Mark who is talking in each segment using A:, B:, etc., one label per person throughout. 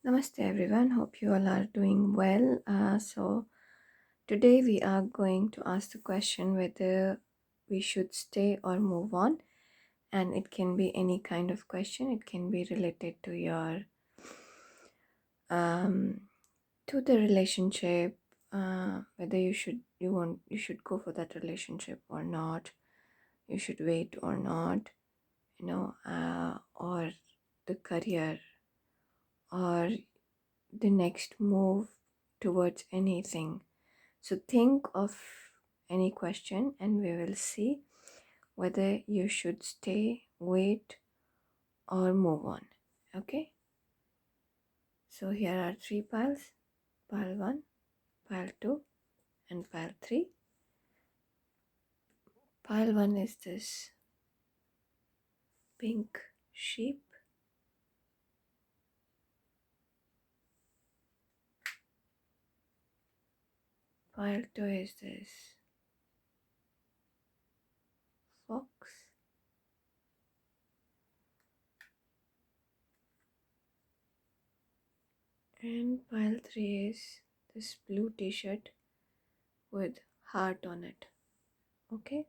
A: Namaste everyone, hope you all are doing well. So, today we are going to ask the question whether we should stay or move on, and it can be any kind of question. It can be related to your um, to the relationship, whether you should go for that relationship or not, you should wait or not, or the career or the next move towards anything. So think of any question and we will see whether you should stay, wait, or move on. Okay? So here are three piles: pile 1, pile 2, and pile 3. Pile 1 is this pink sheep. Pile 2 is this fox. And pile 3 is this blue t-shirt with heart on it. Okay?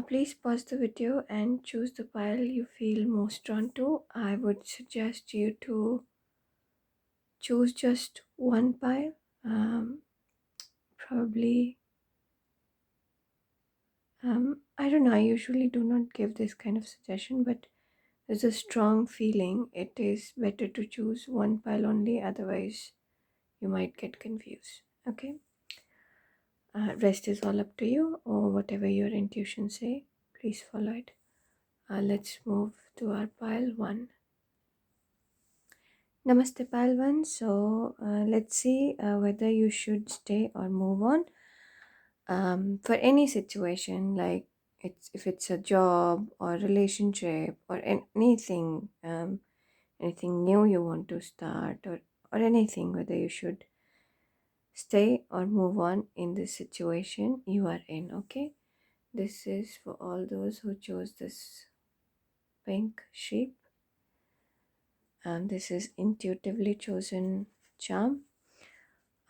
A: Please pause the video and choose the pile you feel most drawn to. I would suggest you to choose just one pile. Probably, I don't know, I usually do not give this kind of suggestion, but there's a strong feeling it is better to choose one pile only, otherwise, you might get confused. Okay? Rest is all up to you, or whatever your intuition say, please follow it. Let's move to our pile 1. Namaste, Palvan. So let's see whether you should stay or move on. For any situation, like if it's a job or relationship or anything, anything new you want to start, or anything, whether you should stay or move on in the situation you are in. Okay, this is for all those who chose this pink sheep, and this is intuitively chosen charm.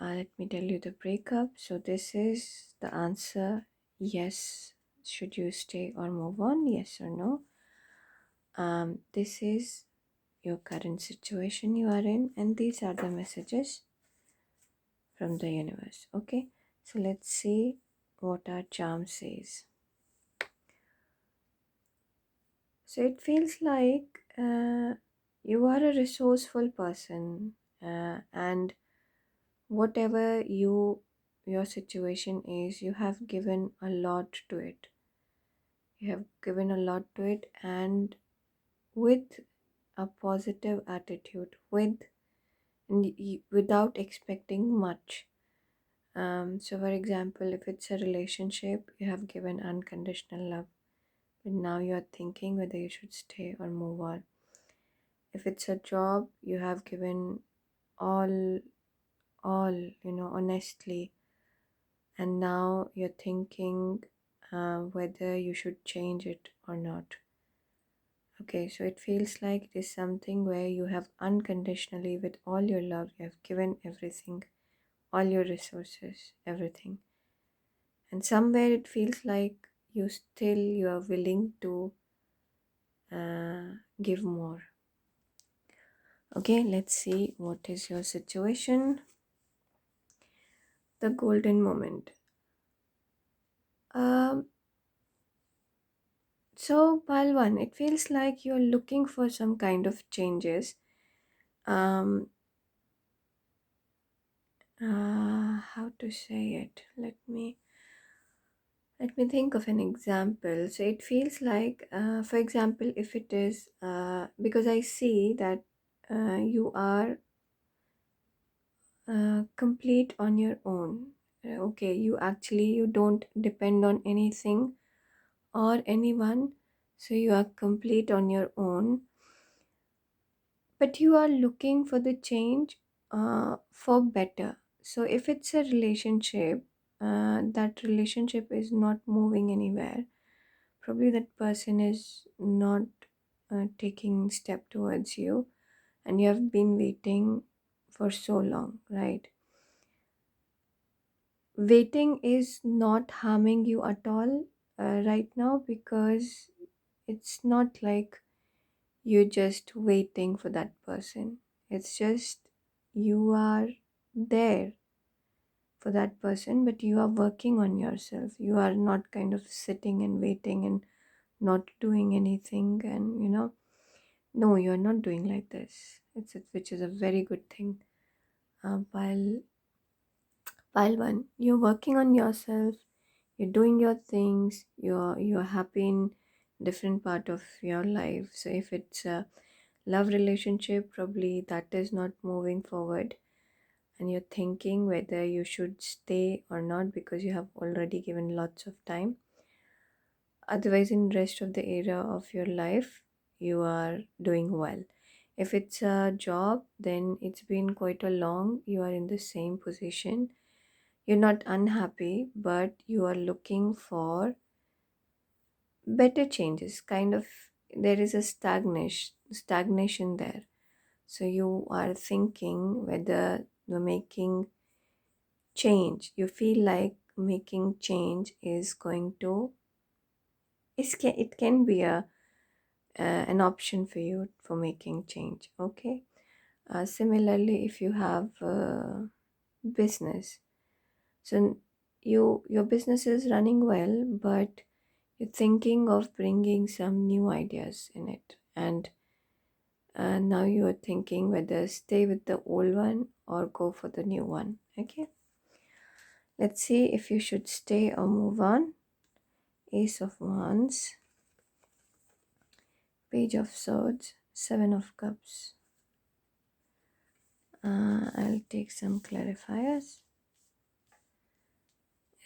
A: Let me tell you the breakup. So this is the answer: yes. Should you stay or move on? Yes or no? This is your current situation you are in, and these are the messages from the universe. Okay, so let's see what our charm says. So it feels like you are a resourceful person, and whatever your situation is, you have given a lot to it. You have given a lot to it, and with a positive attitude, without expecting much. So for example, if it's a relationship, you have given unconditional love, but now you are thinking whether you should stay or move on. If it's a job, you have given all honestly, and now you're thinking whether you should change it or not. Okay, so it feels like it is something where you have unconditionally, with all your love, you have given everything, all your resources, everything. And somewhere it feels like you are willing to give more. Okay, let's see what is your situation. The golden moment. Um, so Palwan, it feels like you're looking for some kind of changes. Um, how to say it? Let me think of an example. So it feels like, for example, if it is because I see that you are complete on your own. Okay, you don't depend on anything or anyone, so you are complete on your own. But you are looking for the change for better. So if it's a relationship, that relationship is not moving anywhere. Probably that person is not taking step towards you, and you have been waiting for so long, right? Waiting is not harming you at all right now, because it's not like you're just waiting for that person. It's just you are there for that person, but you are working on yourself. You are not kind of sitting and waiting and not doing anything, and no, you're not doing like this. Which is a very good thing. While one, you're working on yourself, you're doing your things, you're happy in different part of your life. So if it's a love relationship, probably that is not moving forward, and you're thinking whether you should stay or not because you have already given lots of time. Otherwise, in rest of the area of your life, you are doing well. If it's a job, then it's been quite a long, you are in the same position. You're not unhappy, but you are looking for better changes. Kind of, there is a stagnation there. So you are thinking whether you're making change. You feel like making change is going to, it can be an option for you for making change. Okay. Similarly, if you have business, so your business is running well, but you're thinking of bringing some new ideas in it, and now you are thinking whether stay with the old one or go for the new one. Okay, let's see if you should stay or move on. Ace of Wands, Page of Swords, Seven of Cups. I'll take some clarifiers.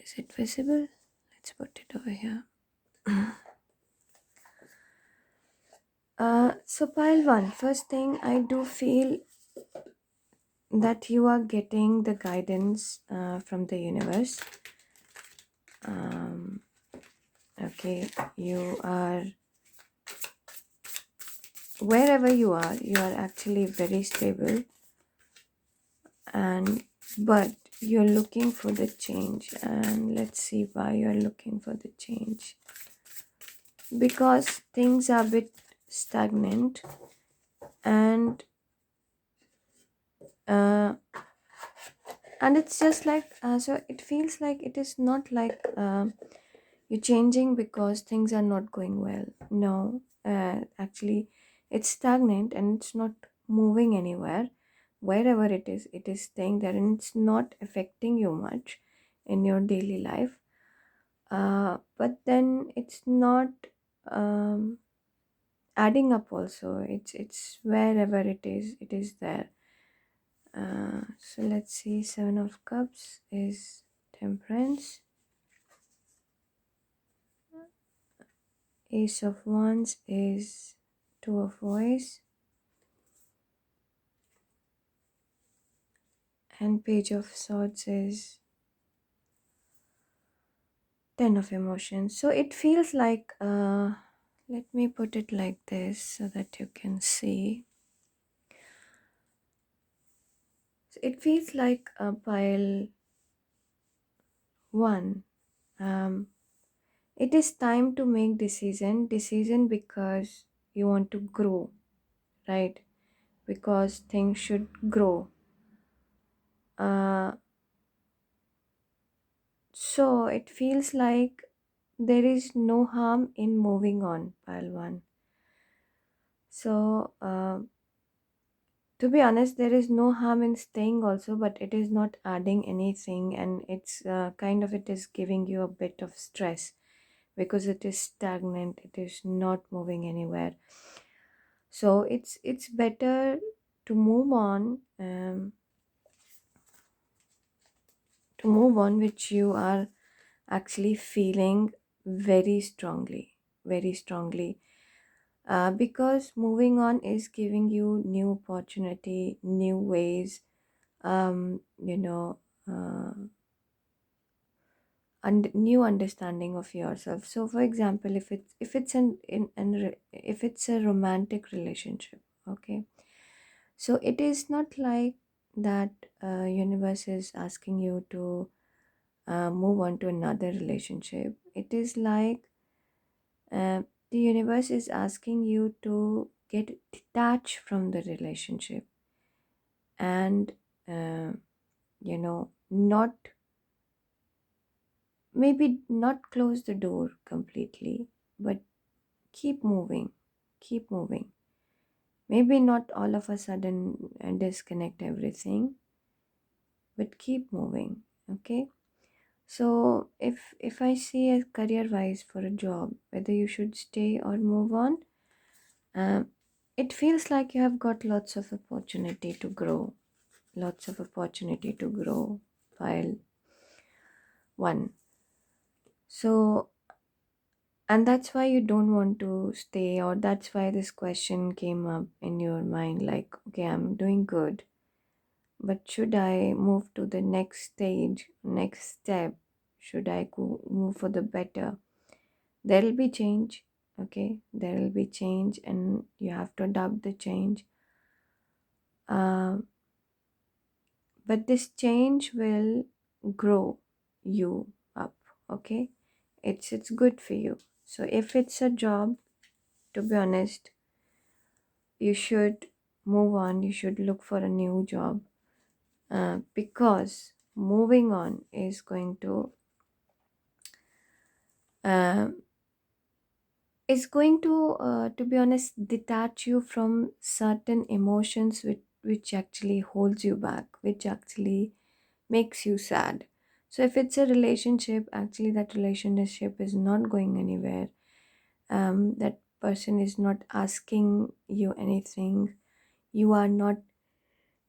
A: Is it visible? Let's put it over here. So pile one, first thing, I do feel that you are getting the guidance from the universe. um, okay, you are, wherever you are actually very stable, and but you're looking for the change. And let's see why you're looking for the change. Because things are a bit stagnant, and uh, and it's just like so it feels like it is not like you're changing because things are not going well. No, actually it's stagnant and it's not moving anywhere. Wherever it is staying there, and it's not affecting you much in your daily life. But then it's not um, adding up also. It's wherever it is there. So let's see, Seven of Cups is Temperance, Ace of Wands is Two of Voice, and Page of Swords is Ten of Emotions. So it feels like, let me put it like this so that you can see. So it feels like a pile one. Um, it is time to make decision because you want to grow, right? Because things should grow. Uh, so it feels like there is no harm in moving on, pile one. So to be honest, there is no harm in staying also, but it is not adding anything, and it's kind of, it is giving you a bit of stress because it is stagnant, it is not moving anywhere. So it's better to move on, which you are actually feeling very strongly, because moving on is giving you new opportunity, new ways, um, you know, uh, and new understanding of yourself. So, for example, if it's if it's a romantic relationship, okay. So it is not like that universe is asking you to move on to another relationship. It is like uh, the universe is asking you to get detached from the relationship and uh, not, maybe not close the door completely, but keep moving, keep moving. Maybe not all of a sudden disconnect everything, but keep moving. Okay. So if I see a career wise for a job, whether you should stay or move on, um, it feels like you have got lots of opportunity to grow, lots of opportunity to grow while one. So, and that's why you don't want to stay, or that's why this question came up in your mind, like, okay, I'm doing good, but should I move to the next stage, next step? Should I go move for the better? There will be change. Okay, there will be change, and you have to adapt the change. Uh, but this change will grow you up. Okay, it's good for you. So if it's a job, to be honest, you should move on. You should look for a new job, because moving on is going uh, to be honest, detach you from certain emotions which actually holds you back, which actually makes you sad. So if it's a relationship, actually that relationship is not going anywhere. That person is not asking you anything. You are not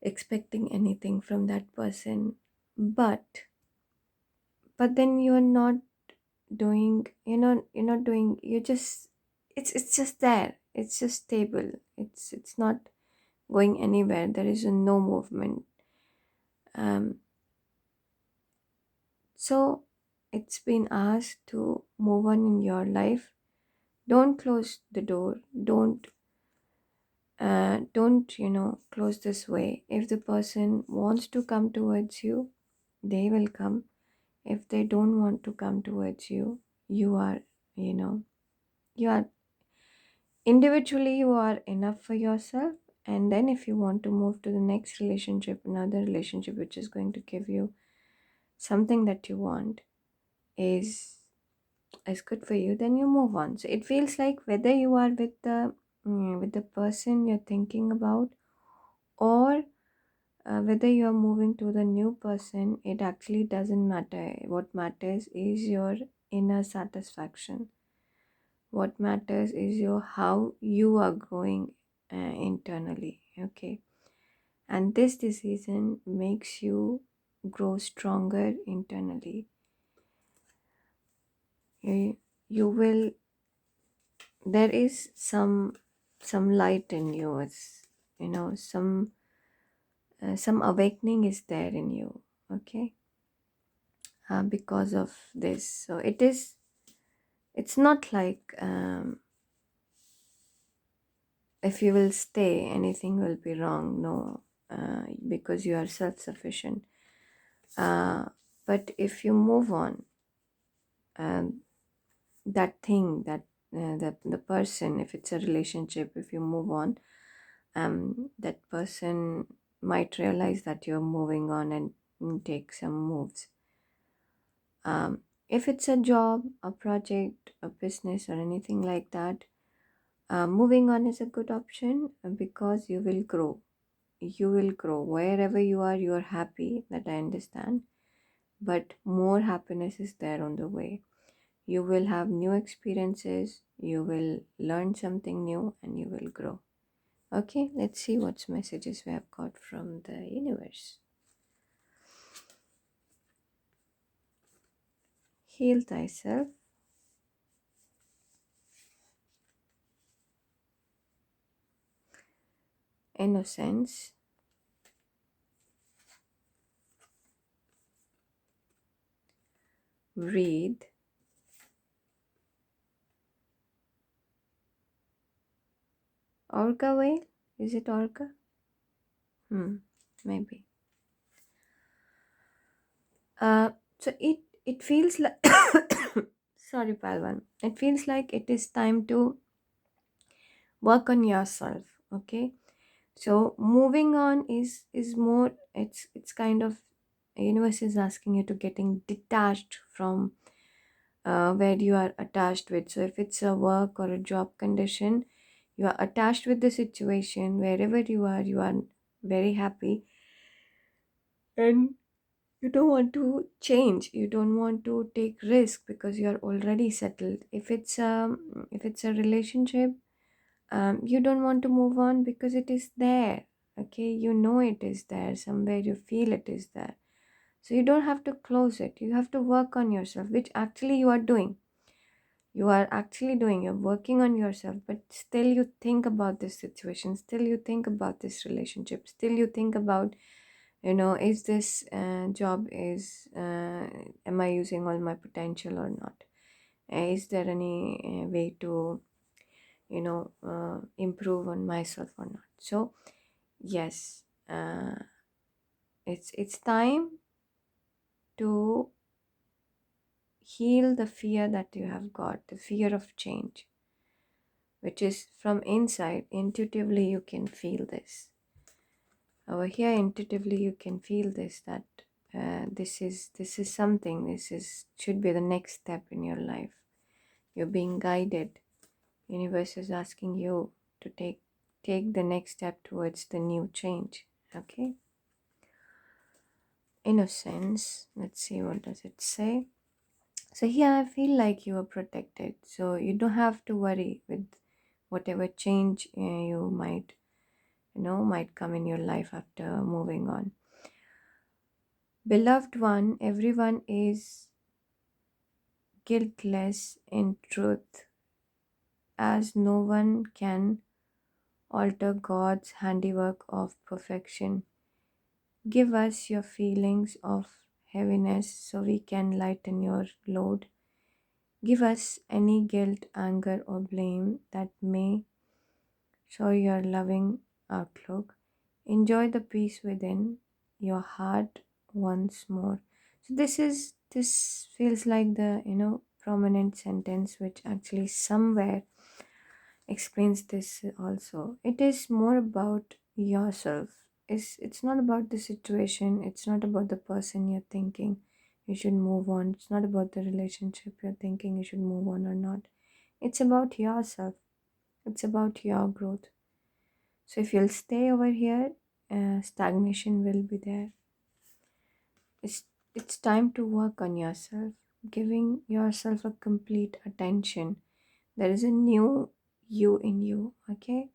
A: expecting anything from that person. But then you are not doing, you're not doing, you're just, it's just there, it's just stable, it's not going anywhere, there is no movement. um so it's been asked to move on in your life. Don't close the door. Don't close this way. If the person wants to come towards you, they will come. If they don't want to come towards you, you are, you know you are individually, you are enough for yourself. And then if you want to move to the next relationship, another relationship which is going to give you something that you want, is good for you, then you move on. So it feels like whether you are with the person you're thinking about, or whether you are moving to the new person, it actually doesn't matter. What matters is your inner satisfaction. What matters is your how you are growing internally. Okay. And this decision makes you grow stronger internally. You will, there is some light in you. It's, some awakening is there in you. Okay. Because of this, so it's not like, if you will stay, anything will be wrong. No, because you are self-sufficient. uh, but if you move on, um, that thing that the person, if it's a relationship, if you move on, that person might realize that you're moving on and take some moves. If it's a job, a project, a business, or anything like that, moving on is a good option, because you will grow. You will grow wherever you are. You are happy, that I understand, but more happiness is there on the way. You will have new experiences, you will learn something new, and you will grow. Okay, let's see what messages we have got from the universe. Heal thyself, innocence, read, orca whale. Is it orca? Maybe. Uh, so it feels like sorry, Palwan. It feels like it is time to work on yourself. Okay. So moving on is more. It's kind of universe is asking you to getting detached from where you are attached with. So if it's a work or a job condition, you are attached with the situation. Wherever you are very happy, and you don't want to change. You don't want to take risk because you are already settled. If it's a relationship, you don't want to move on because it is there. Okay, you know it is there somewhere. You feel it is there. So you don't have to close it. You have to work on yourself, which actually you are doing. You are actually doing. You're working on yourself, but still you think about this situation. Still you think about this relationship. Still you think about, is this job is am I using all my potential or not? Is there any way to improve on myself or not? So yes, it's time to heal the fear that you have got, the fear of change, which is from inside. Intuitively you can feel this. Over here intuitively you can feel this, that this is something, this is should be the next step in your life. You're being guided. Universe is asking you to take the next step towards the new change. Okay. Innocence, let's see what does it say. So here I feel like you are protected, so you don't have to worry with whatever change you might come in your life after moving on. Beloved one, everyone is guiltless in truth, as no one can alter God's handiwork of perfection. Give us your feelings of heaviness so we can lighten your load. Give us any guilt, anger, or blame that may show your loving outlook. Enjoy the peace within your heart once more. So this feels like the prominent sentence which actually somewhere explains this also. It is more about yourself. It's not about the situation, it's not about the person you're thinking you should move on. It's not about the relationship you're thinking you should move on or not. It's about yourself. It's about your growth. So if you'll stay over here, stagnation will be there. It's time to work on yourself, giving yourself a complete attention. There is a new you in you. Okay.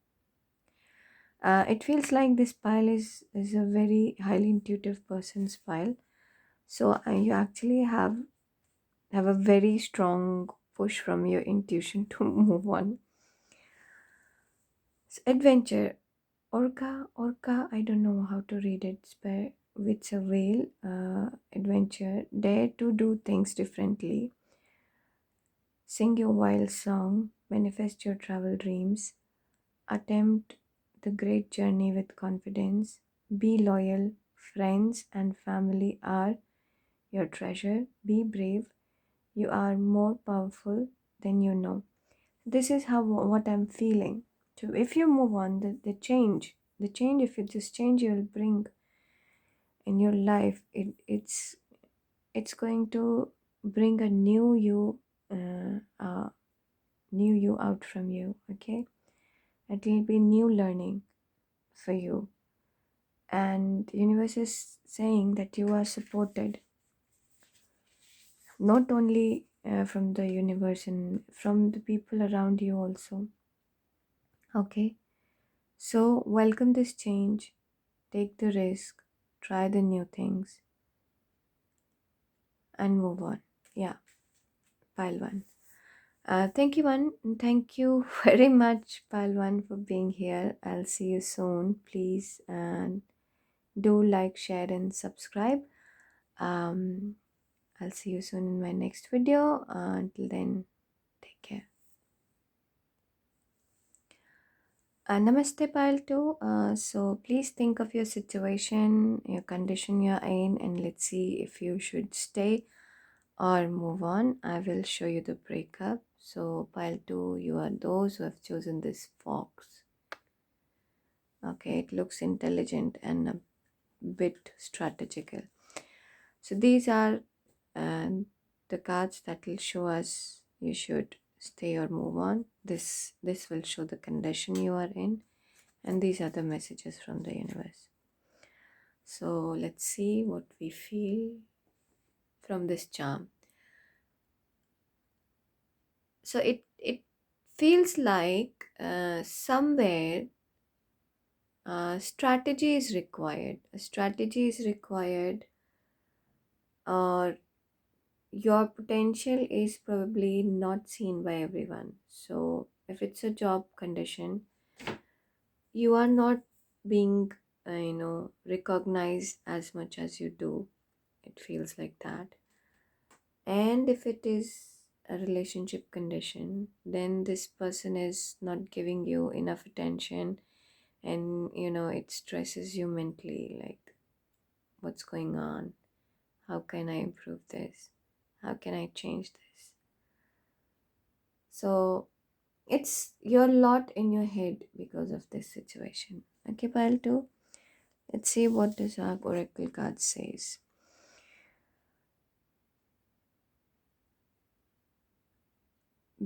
A: It feels like this pile is a very highly intuitive person's pile. So you actually have a very strong push from your intuition to move on. Adventure. Orca, I don't know how to read it. It's a whale. Adventure. Dare to do things differently. Sing your wild song. Manifest your travel dreams. Attempt the great journey with confidence. Be loyal. Friends and family are your treasure. Be brave. You are more powerful than you know. This is how what I'm feeling. So if you move on, the change, if you just change you'll bring in your life, it's going to bring a new you out from you. Okay, it will be new learning for you, and universe is saying that you are supported, not only from the universe and from the people around you also. Okay, so welcome this change. Take the risk, try the new things, and move on. Yeah, pile one. Thank you, one. Thank you very much, pile one, for being here. I'll see you soon. Please do like, share, and subscribe. Um, I'll see you soon in my next video. Until then, take care. Namaste, Pile 2. So please think of your situation, your condition you're in, and let's see if you should stay or move on. I will show you the breakup. So, Pile 2, you are those who have chosen this fox. Okay, it looks intelligent and a bit strategical. So, these are uh, the cards that will show us you should stay or move on. This will show the condition you are in, and these are the messages from the universe. So let's see what we feel from this charm. So it feels like somewhere strategy is required. A strategy is required, or your potential is probably not seen by everyone. So if it's a job condition, you are not being recognized as much as you do. It feels like that. And if it is a relationship condition, then this person is not giving you enough attention, and it stresses you mentally, like, what's going on? How can I improve this? How can I change this? So it's your lot in your head because of this situation. Okay, pile 2. Let's see what this oracle card says.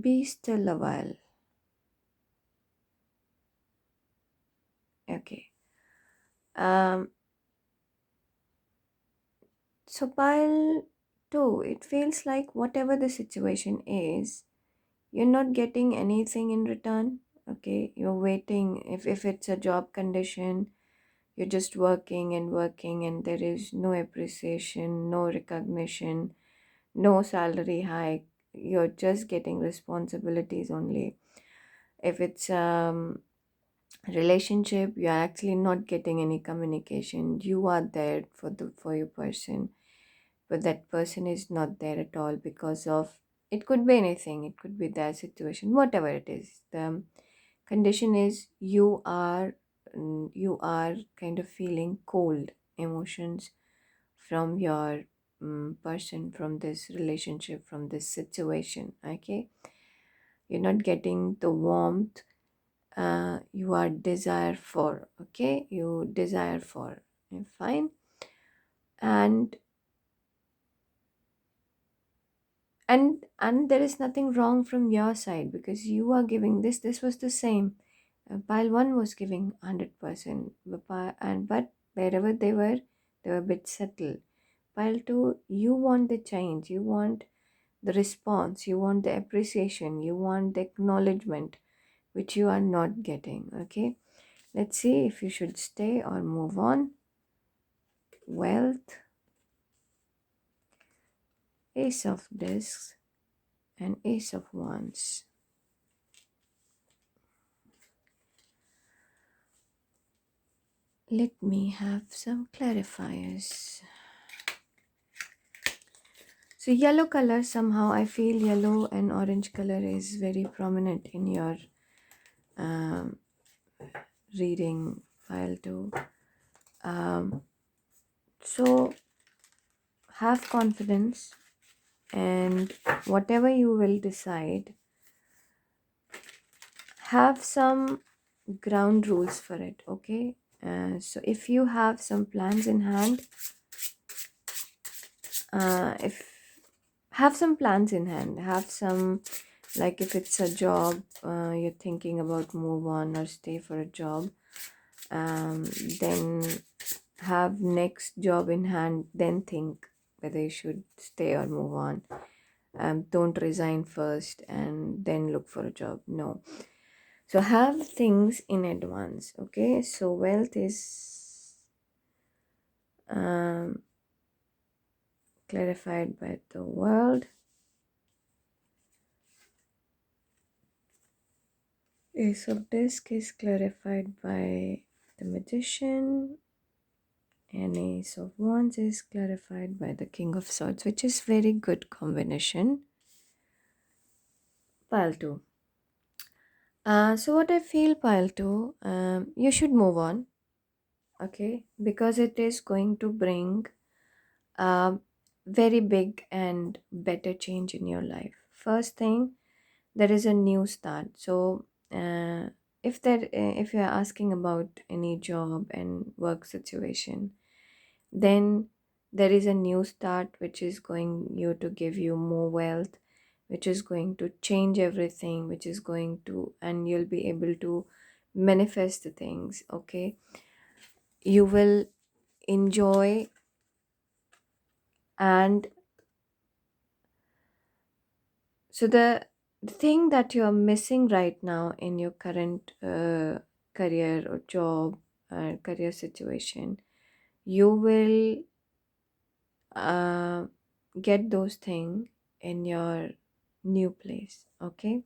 A: Be still a while. Okay. um So, pile 2, it feels like whatever the situation is, you're not getting anything in return. Okay, you're waiting. If it's a job condition, you're just working and working, and there is no appreciation, no recognition, no salary hike. You're just getting responsibilities only. If it's relationship, you're actually not getting any communication. You are there for your person, but that person is not there at all because of, it could be anything, it could be their situation, whatever it is. The condition is you are kind of feeling cold emotions from your person, from this relationship, from this situation. Okay, you're not getting the warmth you are desire for. Okay, you desire for. Fine. And there is nothing wrong from your side, because you are giving this was the same. Pile 1 was giving 100%, but wherever they were a bit subtle. Pile 2, you want the change, you want the response, you want the appreciation, you want the acknowledgement, which you are not getting. Okay, let's see if you should stay or move on. Wealth, Ace of Discs, and Ace of Wands. Let me have some clarifiers. So yellow color, somehow I feel yellow and orange color is very prominent in your um, reading file too. Um, so have confidence, and whatever you will decide, have some ground rules for it. Okay. So if you have some plans in hand, if have some plans in hand, have some, like if it's a job, you're thinking about move on or stay for a job, then have next job in hand, then think whether you should stay or move on. Don't resign first and then look for a job. No. So have things in advance. Okay, so wealth is um, clarified by the world. Ace of Disc is clarified by the Magician, and Ace of Wands is clarified by the King of Swords, which is very good combination. Pile 2. So what I feel, pile too, you should move on, okay, because it is going to bring a very big and better change in your life. First thing, there is a new start. So if you're asking about any job and work situation, then there is a new start which is going you to give you more wealth, which is going to change everything, which is going to, and you'll be able to manifest the things, okay. You will enjoy, and so the thing that you're missing right now in your current career or job career situation, you will uh, get those things in your new place, okay.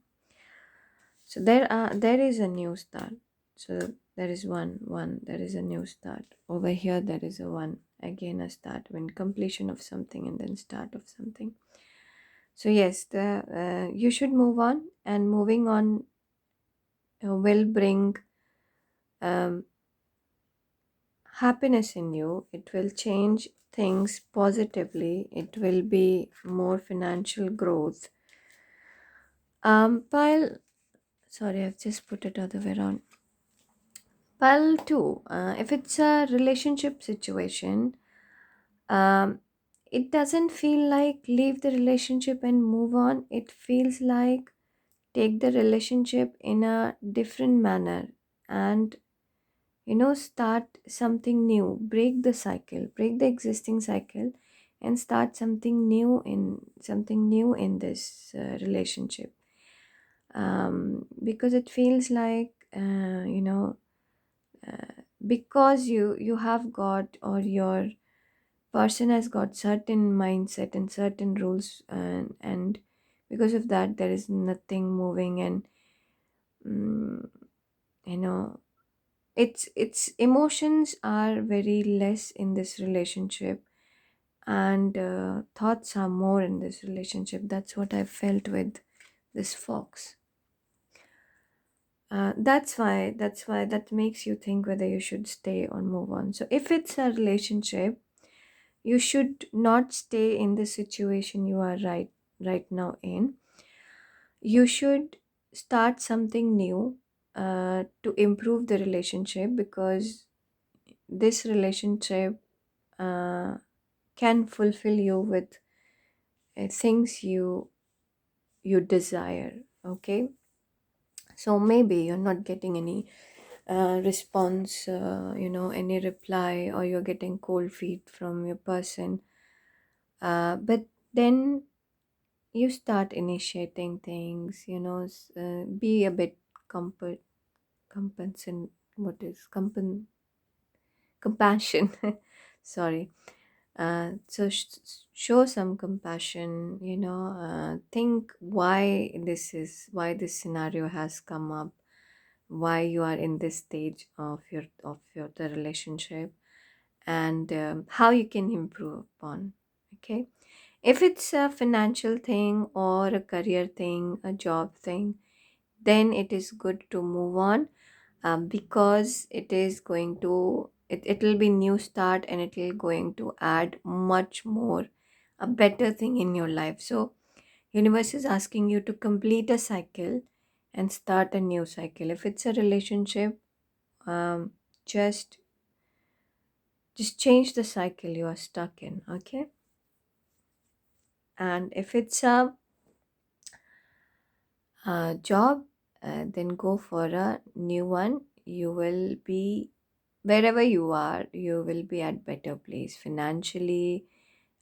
A: So there is a new start. So there is one there is a new start over here. There is a one again, a start, when completion of something and then start of something. So yes, the you should move on, and moving on will bring um, happiness in you. It will change things positively. It will be more financial growth. Pile, sorry, I've just put it other way around. Pile two, if it's a relationship situation, um, it doesn't feel like leave the relationship and move on. It feels like take the relationship in a different manner, and start something new, break the cycle, break the existing cycle, and start something new in this relationship. Because it feels like because you have got, or your person has got certain mindset and certain rules, and because of that there is nothing moving, and mm, you know its emotions are very less in this relationship, and thoughts are more in this relationship. That's what I felt with this fox. That's why that makes you think whether you should stay or move on. So if it's a relationship, you should not stay in the situation you are right now in. You should start something new to improve the relationship, because this relationship uh, can fulfill you with things you desire, okay. So maybe you're not getting any response, any reply, or you're getting cold feet from your person, but then you start initiating things, be a bit compa- compensant what is compassion. Sorry. So show some compassion, think why this scenario has come up, why you are in this stage of your the relationship, and how you can improve upon, okay. If it's a financial thing or a career thing, a job thing, then it is good to move on, because it'll be new start, and it'll going to add much more, a better thing in your life. So universe is asking you to complete a cycle and start a new cycle. If it's a relationship, um, just just change the cycle you are stuck in, okay. And if it's a job, then go for a new one. You will be, wherever you are, you will be at better place financially,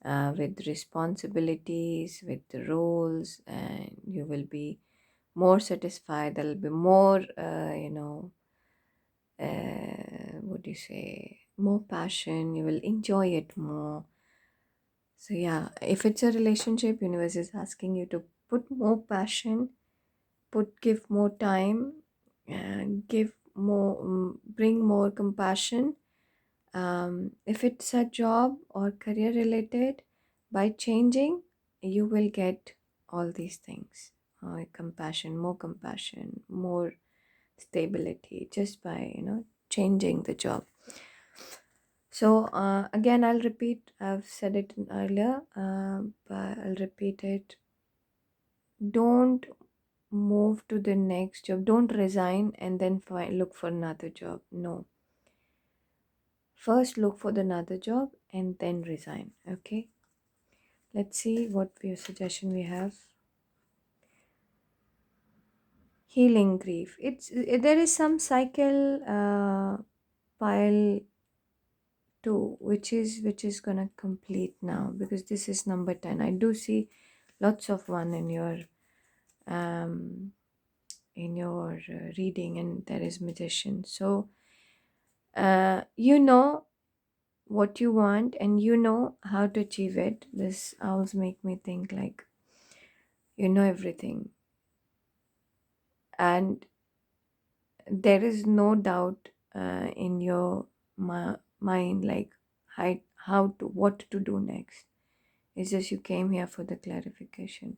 A: with responsibilities, with the roles, and you will be more satisfied. There'll be more what do you say, more passion. You will enjoy it more. So yeah, if it's a relationship, universe is asking you to put more passion, give more time, and give more, bring more compassion. If it's a job or career related, by changing, you will get all these things. Compassion, more, stability just by, changing the job. So again, I'll repeat, I've said it earlier, but I'll repeat it. Don't move to the next job. Don't resign and then look for another job. No. First look for another job and then resign. Okay. Let's see what suggestion we have. Healing grief. There is some cycle pile two, which is gonna complete now, because this is number 10. I do see lots of one um in your reading, and there is magician. So you know what you want and you know how to achieve it. This owls make me think like you know everything, and there is no doubt in your mind like how to what to do next. It's just you came here for the clarification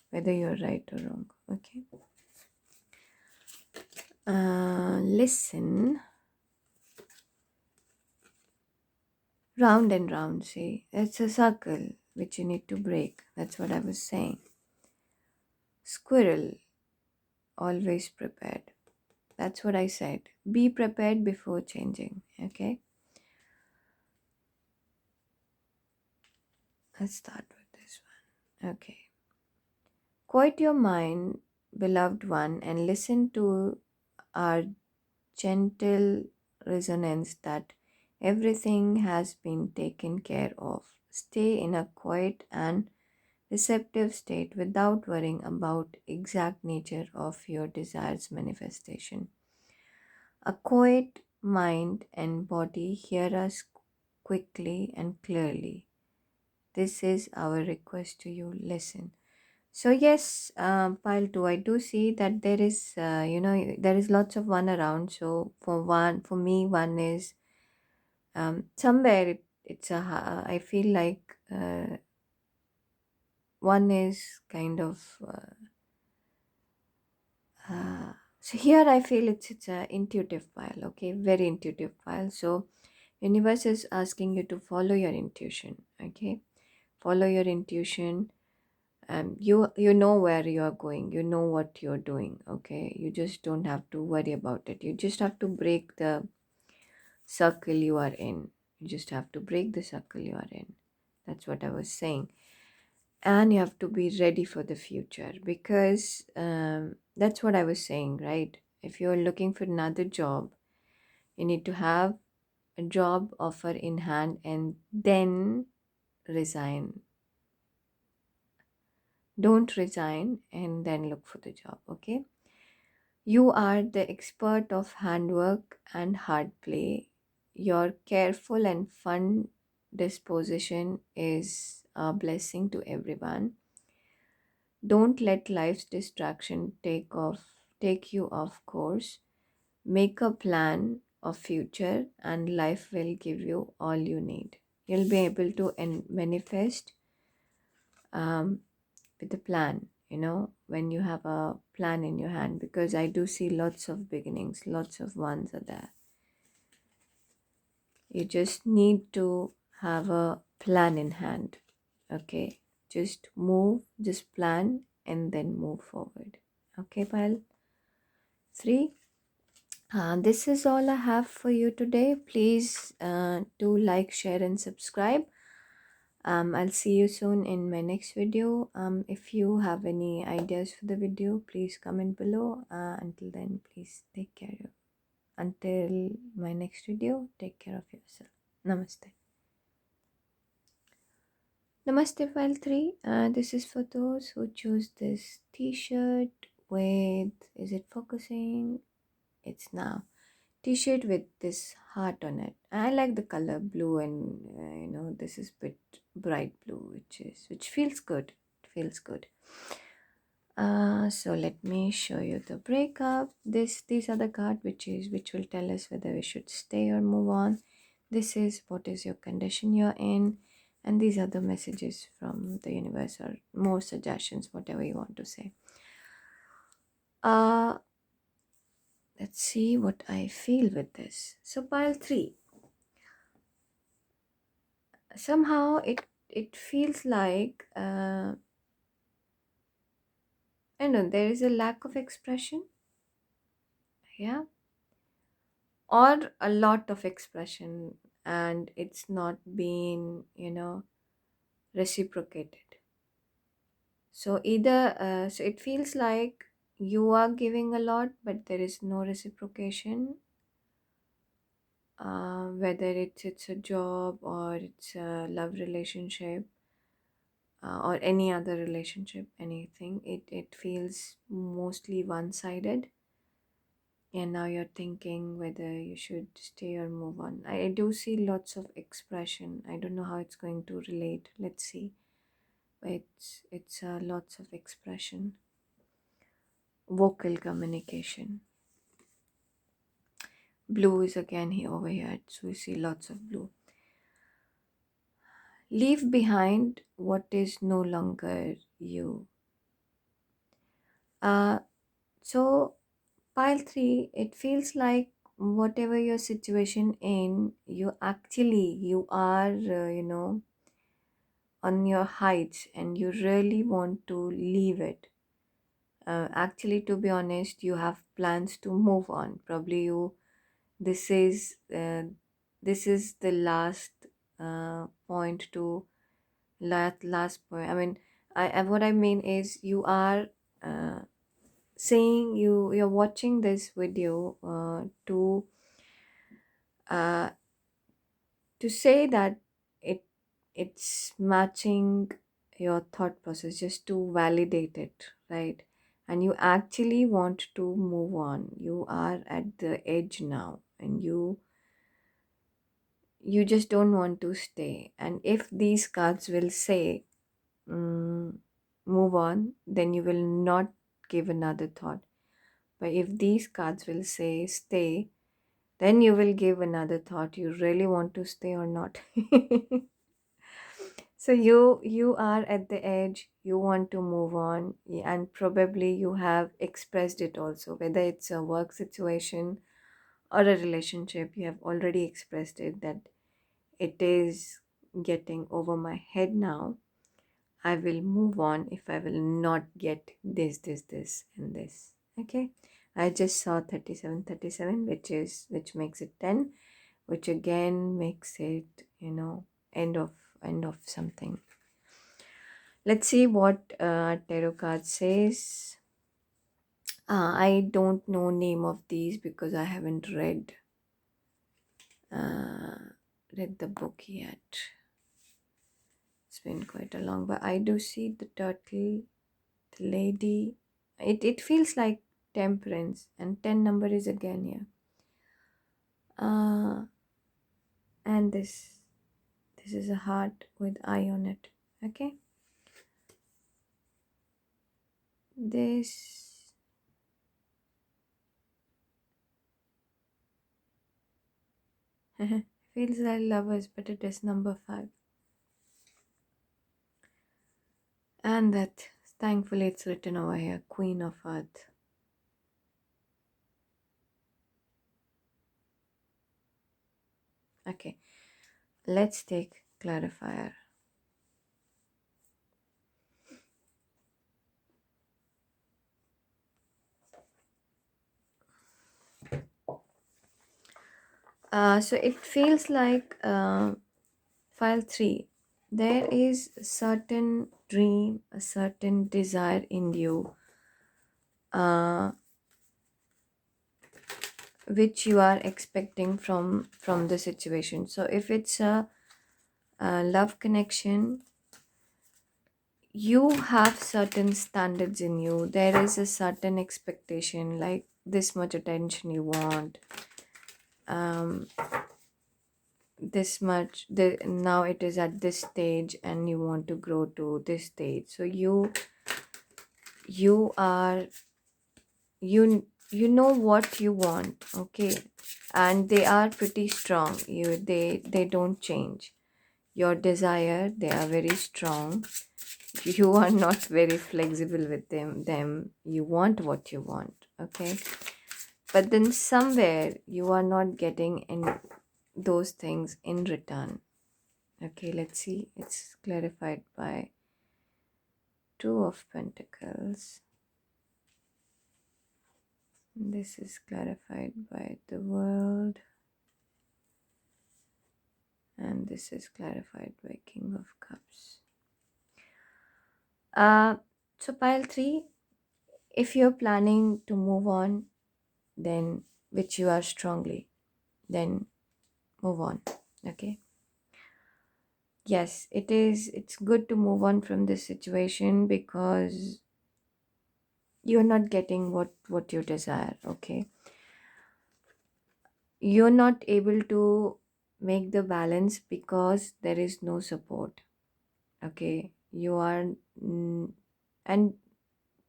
A: whether you're right or wrong. Okay. Listen. Round and round, see, it's a circle which you need to break. That's what I was saying. Squirrel, always prepared. That's what I said. Be prepared before changing. Okay. Let's start with this one. Okay. Quiet your mind, beloved one, and listen to our gentle resonance that everything has been taken care of. Stay in a quiet and receptive state without worrying about exact nature of your desire's manifestation. A quiet mind and body hear us quickly and clearly. This is our request to you. Listen. So yes, pile two. I do see that there is, there is lots of one around. So for me, one is somewhere it's I feel like one is kind of. So here I feel it's a intuitive file. Okay, very intuitive file. So universe is asking you to follow your intuition. Okay, follow your intuition. You know where you are going. You know what you're doing. Okay, you just don't have to worry about it. You just have to break the circle you are in. You just have to break the circle you are in. That's what I was saying. And you have to be ready for the future, because that's what I was saying, right? If you're looking for another job, you need to have a job offer in hand and then resign. Don't resign and then look for the job. Okay, you are the expert of handwork and hard play. Your careful and fun disposition is a blessing to everyone. Don't let life's distraction take you off course. Make a plan of future and life will give you all you need. You'll be able to manifest um, with a plan, when you have a plan in your hand, because I do see lots of beginnings, lots of ones are there. You just need to have a plan in hand. Okay, just move, just plan and then move forward. Okay, pile 3. This is all I have for you today. Please do like, share, and subscribe. I'll see you soon in my next video. If you have any ideas for the video, please comment below. Until then, please take care. Until my next video, take care of yourself. Namaste. Namaste, file 3. This is for those who choose this t-shirt with, is it focusing? It's now. T-shirt with this heart on it. I like the color blue, and this is bit bright blue, which feels good. It feels good. So let me show you the breakup. These are the cards which will tell us whether we should stay or move on. This is what is your condition you're in, and these are the messages from the universe, or more suggestions, whatever you want to say. Let's see what I feel with this. So pile 3. Somehow it feels like I don't know, there is a lack of expression, yeah, or a lot of expression, and it's not being, reciprocated. So either, so it feels like you are giving a lot, but there is no reciprocation. Whether it's a job or it's a love relationship, or any other relationship, anything, it feels mostly one-sided. And now you're thinking whether you should stay or move on. I do see lots of expression. I don't know how it's going to relate. Let's see. But it's lots of expression. Vocal communication. Blue is again here over here. So we see lots of blue. Leave behind what is no longer you. Uh, so pile 3, it feels like whatever your situation in, you are, on your heights and you really want to leave it. Actually, to be honest, you have plans to move on. Probably this is uh, this is the last point to last point. I mean, what I mean is you are uh, saying you're watching this video uh, to say that it it's matching your thought process, just to validate it, right? And you actually want to move on. You are at the edge now, and you just don't want to stay. And if these cards will say mm, move on, then you will not give another thought. But if these cards will say stay, then you will give another thought. You really want to stay or not? So you are at the edge, you want to move on, and probably you have expressed it also, whether it's a work situation or a relationship. You have already expressed it that it is getting over my head now. I will move on if I will not get this, and this. Okay. I just saw 37, which makes it 10, which again makes it, end of something. Let's see what tarot card says. I don't know name of these because I haven't uh, read the book yet. It's been quite a long, but I do see the turtle, the lady. It feels like temperance, and 10 number is again here. And this is a heart with eye on it. Okay. This feels like lovers, but it is number 5. And that, thankfully, it's written over here, Queen of Earth. Okay, let's take clarifier. So it feels like file 3. There is a certain dream, a certain desire in you, uh, which you are expecting from the situation. So if it's a love connection, you have certain standards in you. There is a certain expectation, like this much attention you want, um this much, now it is at this stage and you want to grow to this stage. So you are, you know what you want, okay? And they are pretty strong. They don't change. Your desire, they are very strong. You are not very flexible with them. You want what you want, okay? but then somewhere you are not getting in those things in return. Okay, let's see. It's clarified by Two of Pentacles. This is clarified by the World. And this is clarified by King of Cups. Uh, so pile 3, if you're planning to move on, then which you are strongly, then move on. Okay. Yes, it's good to move on from this situation because you're not getting what you desire. Okay, you're not able to make the balance because there is no support. Okay, you are and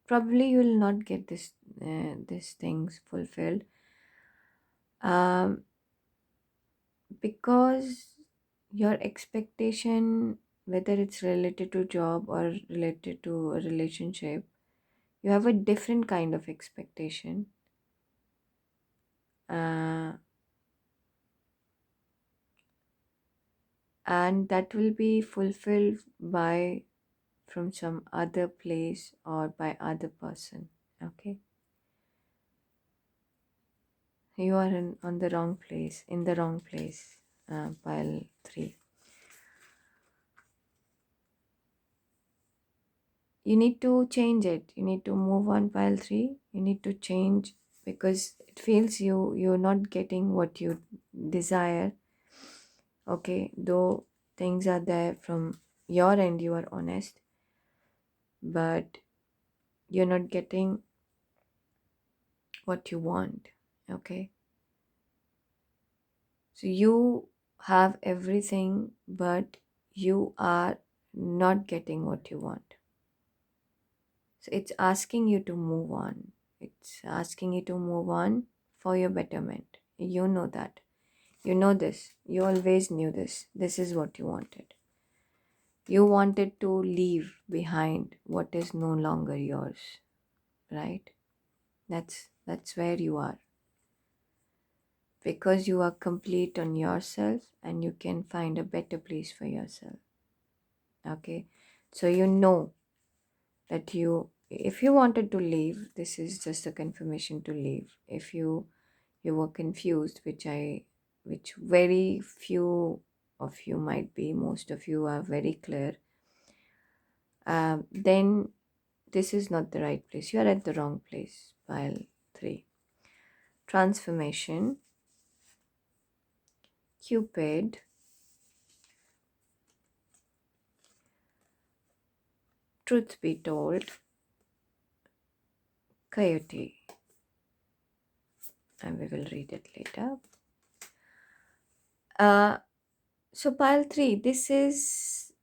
A: probably you will not get these things fulfilled um because your expectation, whether it's related to job or related to a relationship, you have a different kind of expectation, uh, and that will be fulfilled by from some other place or by other person. Okay, you are on the wrong place, in the wrong place. Pile 3, you need to change it, you need to move on. Pile 3, you need to change because it feels you're not getting what you desire. Okay, though things are there from your end, you are honest, but you're not getting what you want. Okay, so you have everything, but you are not getting what you want. So it's asking you to move on. It's asking you to move on for your betterment. You know that. You know this. You always knew this. This is what you wanted. You wanted to leave behind what is no longer yours, right? That's where you are. Because you are complete on yourself and you can find a better place for yourself. Okay? So you know that if you wanted to leave, this is just a confirmation to leave. If you were confused, which very few of you might be, most of you are very clear, then this is not the right place. You are at the wrong place. Pile 3, transformation, Cupid, truth be told, coyote, and we will read it later. uh so pile 3, this is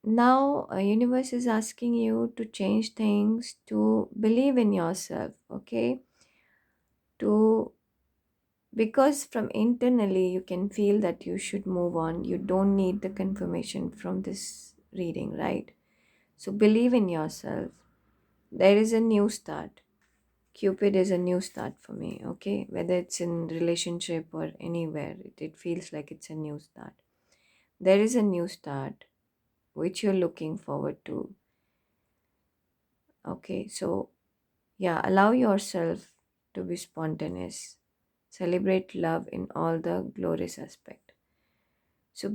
A: now a universe is asking you to change things, to believe in yourself. Okay, to because from internally you can feel that you should move on. You don't need the confirmation from this reading, right? So believe in yourself. There is a new start. Cupid is a new start for me. Okay, whether it's in relationship or anywhere, it feels like it's a new start. There is a new start which you're looking forward to. Okay, so yeah, allow yourself to be spontaneous. Celebrate love in all the glorious aspect. So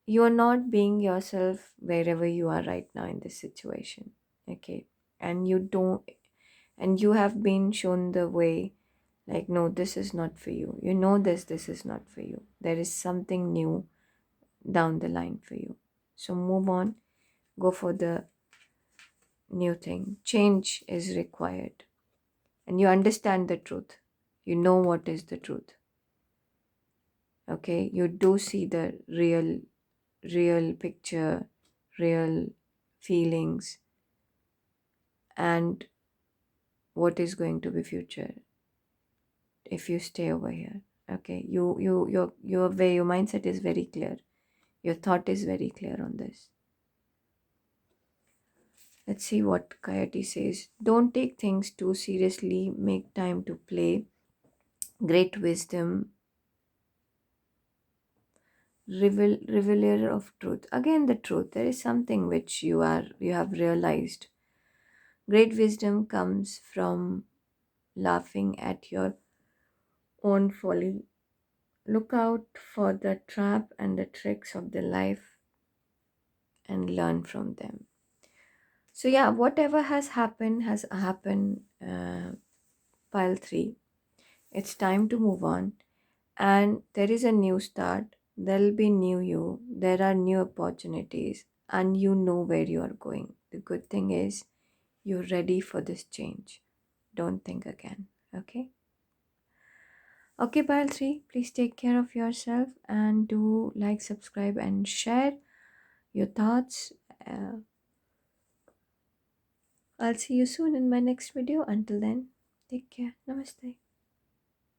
A: you're not being yourself wherever you are right now in this situation. Okay, and you have been shown the way, like, no, this is not for you. You know this is not for you. There is something new down the line for you. So move on, go for the new thing. Change is required. And you understand the truth. You know what is the truth. Okay, you do see the real picture, real feelings, and what is going to be future if you stay over here. Okay, your way, your mindset is very clear. Your thought is very clear on this. Let's see what Coyote says. Don't take things too seriously, make time to play. Great wisdom, revealer of truth. Again, the truth. There is something which you have realized. Great wisdom comes from laughing at your own folly. Look out for the trap and the tricks of the life and learn from them. So yeah, whatever has happened. Pile three. It's time to move on, and there is a new start. There'll be new you. There are new opportunities, and you know where you are going. The good thing is you're ready for this change. Don't think again. Okay. Okay, pile three. Please take care of yourself and do like, subscribe, and share your thoughts. I'll see you soon in my next video. Until then, take care. Namaste.